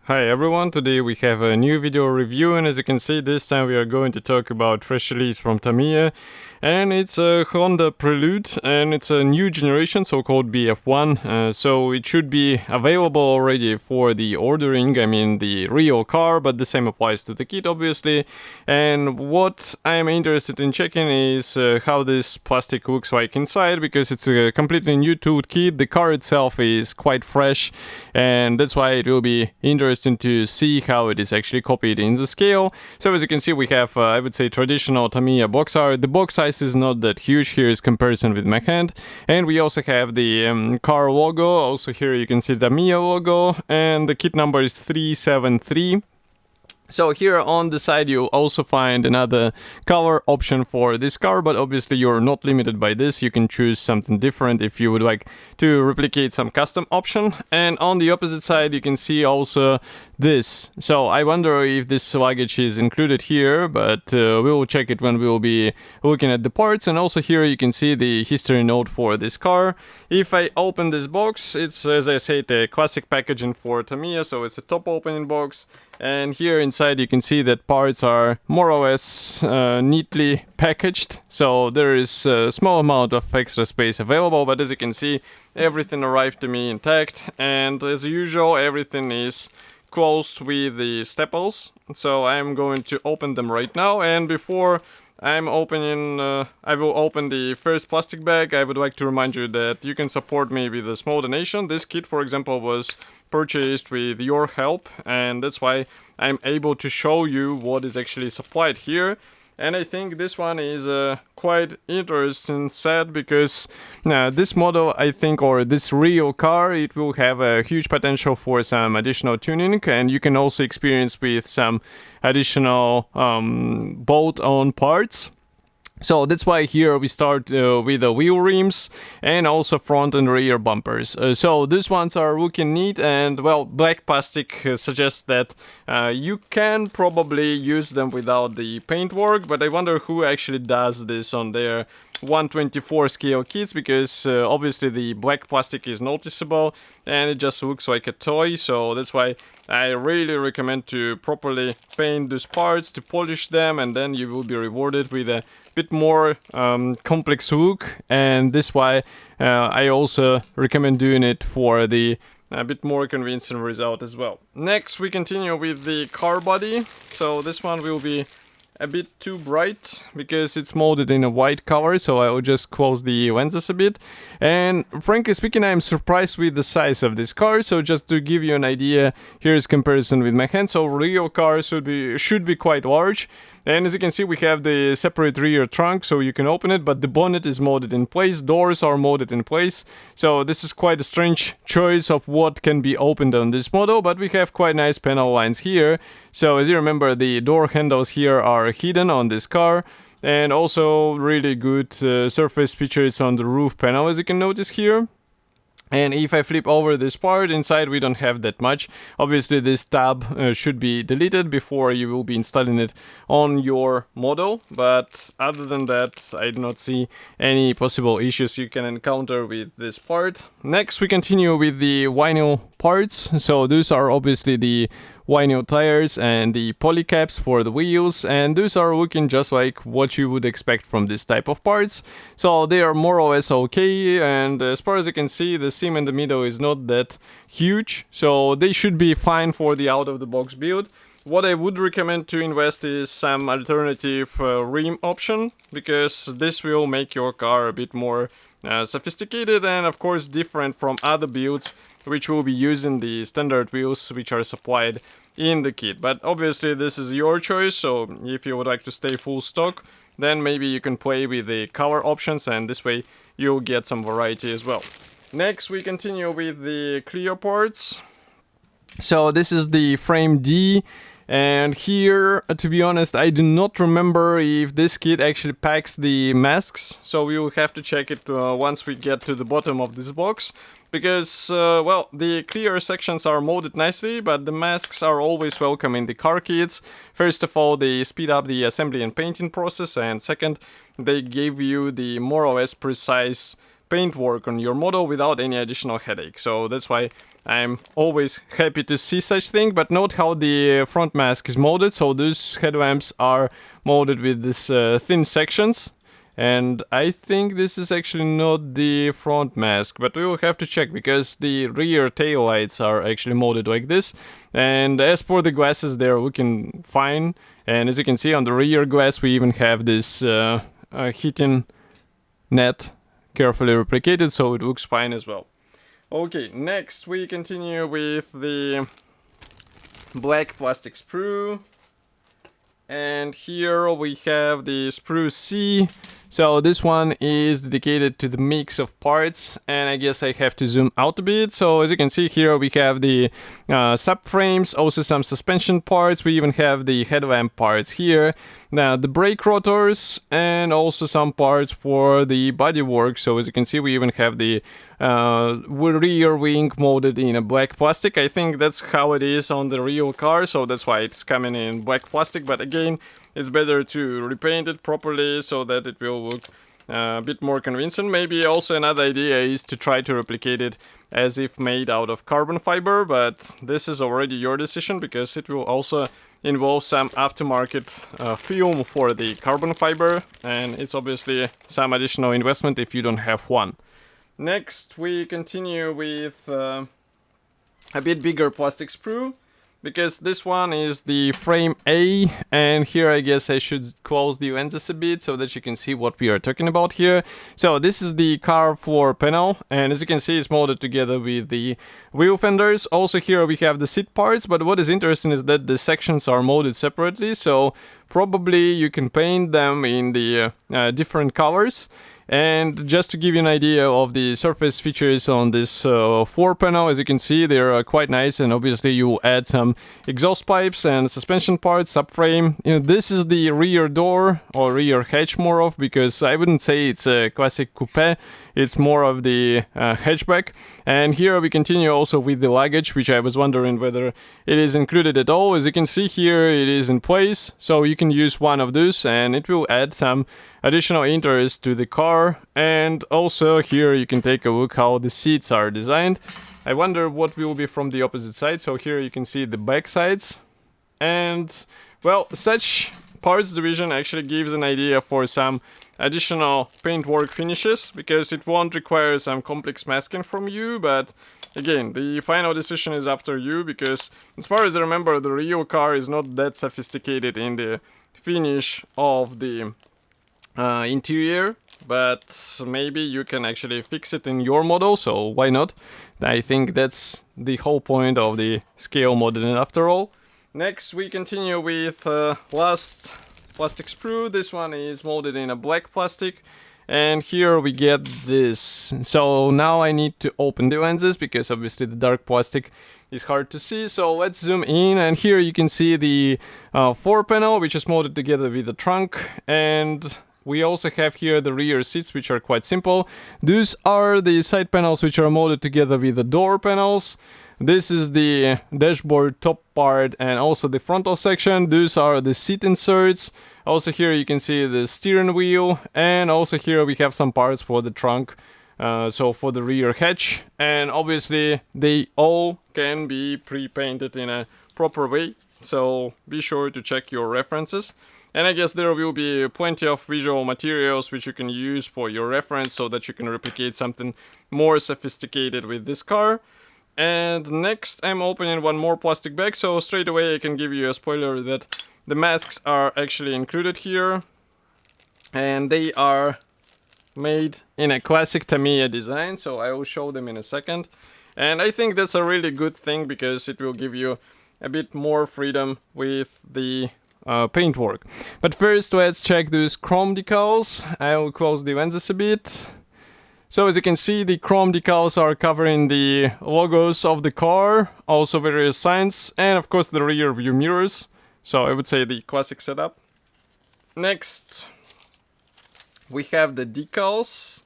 Hi everyone, today we have a new video review, and as you can see this time we are going to talk about fresh release from Tamiya, and it's a Honda Prelude and it's a new generation, so-called BF1, so it should be available already for the ordering, I mean the real car, but the same applies to the kit obviously. And what I'm interested in checking is how this plastic looks like inside, because it's a completely new tooled kit. The car itself is quite fresh, and that's why it will be interesting to see how it is actually copied in the scale. So as you can see, we have I would say traditional Tamiya box art. The box size is not that huge. Here is comparison with my hand, and we also have the car logo. Also here you can see the Tamiya logo, and the kit number is 373. So here on the side you'll also find another color option for this car, but obviously you're not limited by this. You can choose something different if you would like to replicate some custom option. And on the opposite side you can see also this. So I wonder if this luggage is included here, but we'll check it when we'll be looking at the parts. And also here you can see the history note for this car. If I open this box, it's, as I said, a classic packaging for Tamiya, so it's a top opening box. And here inside you can see that parts are more or less neatly packaged, so there is a small amount of extra space available, but as you can see everything arrived to me intact, and as usual everything is closed with the staples. So I'm going to open them right now, and before I'm opening, I will open the first plastic bag. I would like to remind you that you can support me with a small donation. This kit, for example, was purchased with your help, and that's why I'm able to show you what is actually supplied here. And I think this one is a quite interesting set, because this model, I think, or this real car, it will have a huge potential for some additional tuning, and you can also experience with some additional bolt-on parts. So that's why here we start with the wheel rims and also front and rear bumpers. So these ones are looking neat, and well, black plastic suggests that you can probably use them without the paintwork, but I wonder who actually does this on their 1/24 scale kits, because obviously the black plastic is noticeable and it just looks like a toy. So that's why I really recommend to properly paint these parts, to polish them, and then you will be rewarded with a bit more complex look. And this why I also recommend doing it for the a bit more convincing result as well. Next we continue with the car body. So this one will be a bit too bright because it's molded in a white color, so I will just close the lenses a bit. And frankly speaking, I'm surprised with the size of this car. So just to give you an idea, here is comparison with my hand. So real cars should be quite large. And as you can see, we have the separate rear trunk, so you can open it, but the bonnet is molded in place, doors are molded in place. So this is quite a strange choice of what can be opened on this model, but we have quite nice panel lines here. So as you remember, the door handles here are hidden on this car, and also really good surface features on the roof panel, as you can notice here. And if I flip over this part, inside we don't have that much. Obviously this tab should be deleted before you will be installing it on your model, but other than that I do not see any possible issues you can encounter with this part. Next we continue with the vinyl parts. So those are obviously the vinyl tires and the poly caps for the wheels, and those are looking just like what you would expect from this type of parts. So they are more or less okay, and as far as you can see, the seam in the middle is not that huge, so they should be fine for the out-of-the-box build. What I would recommend to invest is some alternative rim option, because this will make your car a bit more sophisticated and of course different from other builds which will be using the standard wheels which are supplied in the kit. But obviously this is your choice, so if you would like to stay full stock, then maybe you can play with the color options, and this way you'll get some variety as well. Next we continue with the clear parts. So this is the frame D. And here, to be honest, I do not remember if this kit actually packs the masks, so we will have to check it once we get to the bottom of this box, because, well, the clear sections are molded nicely, but the masks are always welcome in the car kits. First of all, they speed up the assembly and painting process, and second, they give you the more or less precise paintwork on your model without any additional headache. So that's why I'm always happy to see such thing. But note how the front mask is molded. So those headlamps are molded with this thin sections. And I think this is actually not the front mask, but we will have to check because the rear tail lights are actually molded like this. And as for the glasses, they're looking fine. And as you can see on the rear glass, we even have this heating net carefully replicated, so it looks fine as well. Okay, next we continue with the black plastic sprue. And here we have the sprue C. So this one is dedicated to the mix of parts, and I guess I have to zoom out a bit. So as you can see here, we have the subframes, also some suspension parts. We even have the headlamp parts here. Now the brake rotors, and also some parts for the bodywork. So as you can see, we even have the rear wing molded in a black plastic. I think that's how it is on the real car, so that's why it's coming in black plastic. But again, it's better to repaint it properly so that it will look a bit more convincing. Maybe also another idea is to try to replicate it as if made out of carbon fiber, but this is already your decision because it will also involve some aftermarket film for the carbon fiber, and it's obviously some additional investment if you don't have one. Next we continue with a bit bigger plastic sprue, because this one is the frame A, and here I guess I should close the lenses a bit so that you can see what we are talking about here. So this is the car floor panel, and as you can see, it's molded together with the wheel fenders. Also here we have the seat parts, but what is interesting is that the sections are molded separately, so probably you can paint them in the different colors. And just to give you an idea of the surface features on this floor panel, as you can see, they're quite nice, and obviously you add some exhaust pipes and suspension parts, subframe. You know, this is the rear door, or rear hatch more of, because I wouldn't say it's a classic coupe, it's more of the hatchback. And here we continue also with the luggage, which I was wondering whether it is included at all. As you can see here, it is in place, so you can use one of those and it will add some additional interest to the car. And also here you can take a look how the seats are designed. I wonder what will be from the opposite side. So here you can see the back sides, and well, such parts division actually gives an idea for some additional paintwork finishes, because it won't require some complex masking from you. But again, the final decision is after you, because as far as I remember, the real car is not that sophisticated in the finish of the interior, but maybe you can actually fix it in your model, so why not? I think that's the whole point of the scale modeling after all. Next we continue with last plastic sprue. This one is molded in a black plastic, and here we get this. So now I need to open the lenses because obviously the dark plastic is hard to see. So let's zoom in, and here you can see the floor panel, which is molded together with the trunk. And we also have here the rear seats, which are quite simple. These are the side panels, which are molded together with the door panels. This is the dashboard top part and also the frontal section. These are the seat inserts. Also here you can see the steering wheel, and also here we have some parts for the trunk, so for the rear hatch. And obviously they all can be pre-painted in a proper way, so be sure to check your references. And I guess there will be plenty of visual materials which you can use for your reference so that you can replicate something more sophisticated with this car. And next I'm opening one more plastic bag, so straight away I can give you a spoiler that the masks are actually included here. And they are made in a classic Tamiya design, so I will show them in a second. And I think that's a really good thing, because it will give you a bit more freedom with the paintwork. But first let's check those chrome decals. I will close the lenses a bit. So as you can see, the chrome decals are covering the logos of the car, also various signs, and of course the rear view mirrors. So I would say the classic setup. Next we have the decals.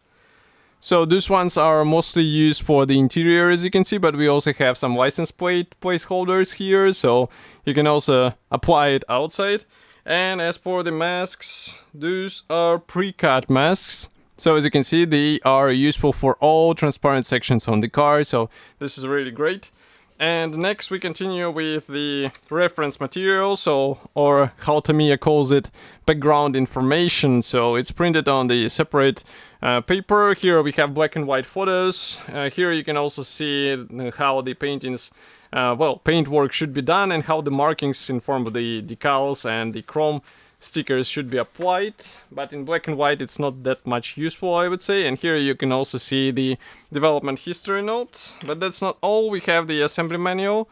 So these ones are mostly used for the interior, as you can see, but we also have some license plate placeholders here, so you can also apply it outside. And as for the masks, these are pre-cut masks. So as you can see, they are useful for all transparent sections on the car, so this is really great. And next we continue with the reference material, or how Tamiya calls it, background information. So it's printed on the separate paper. Here we have black and white photos. Here you can also see how the paintings, paintwork should be done, and how the markings in form of the decals and the chrome stickers should be applied, but in black and white it's not that much useful, I would say. And here you can also see the development history note, but that's not all. We have the assembly manual,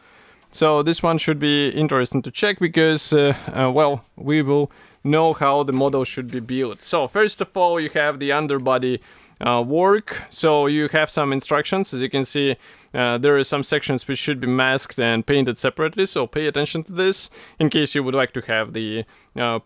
so this one should be interesting to check, because we will know how the model should be built. So first of all, you have the underbody work. So you have some instructions. As you can see, there are some sections which should be masked and painted separately, so pay attention to this in case you would like to have the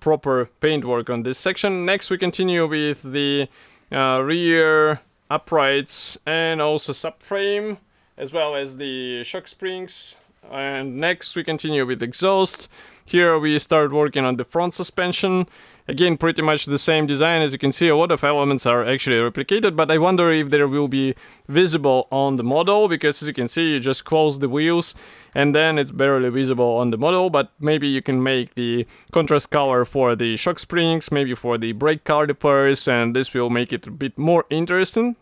proper paintwork on this section. Next we continue with the rear uprights and also subframe, as well as the shock springs. And next we continue with exhaust. Here we start working on the front suspension. Again, pretty much the same design. As you can see, a lot of elements are actually replicated, but I wonder if they will be visible on the model, because as you can see, you just close the wheels and then it's barely visible on the model. But maybe you can make the contrast color for the shock springs, maybe for the brake calipers, and this will make it a bit more interesting.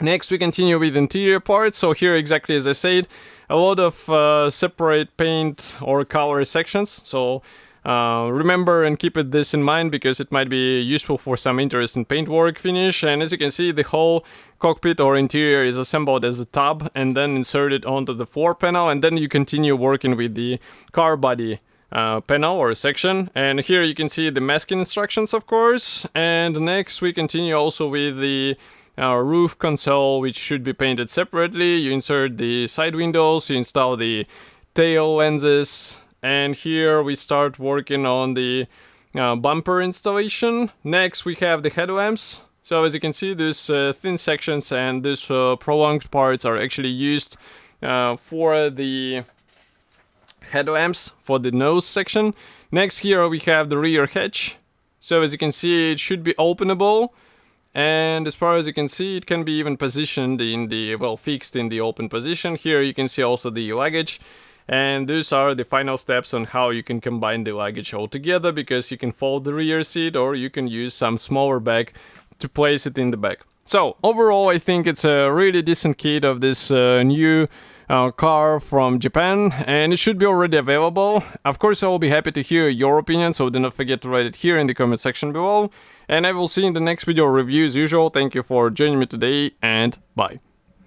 Next we continue with interior parts. So here, exactly as I said, a lot of separate paint or color sections. So remember and keep this in mind, because it might be useful for some interesting paintwork finish. And as you can see, the whole cockpit or interior is assembled as a tub and then inserted onto the floor panel, and then you continue working with the car body panel or section. And here you can see the masking instructions, of course. And next we continue also with the roof console, which should be painted separately. You insert the side windows, you install the tail lenses, and here we start working on the bumper installation. Next we have the headlamps. So as you can see, these thin sections and these prolonged parts are actually used for the headlamps for the nose section. Next, here we have the rear hatch. So as you can see, it should be openable. And as far as you can see, it can be even positioned in the, fixed in the open position. Here you can see also the luggage. And these are the final steps on how you can combine the luggage all together, because you can fold the rear seat or you can use some smaller bag to place it in the back. So overall, I think it's a really decent kit of this new car from Japan, and it should be already available. Of course, I will be happy to hear your opinion, so do not forget to write it here in the comment section below. And I will see you in the next video review as usual. Thank you for joining me today, and bye.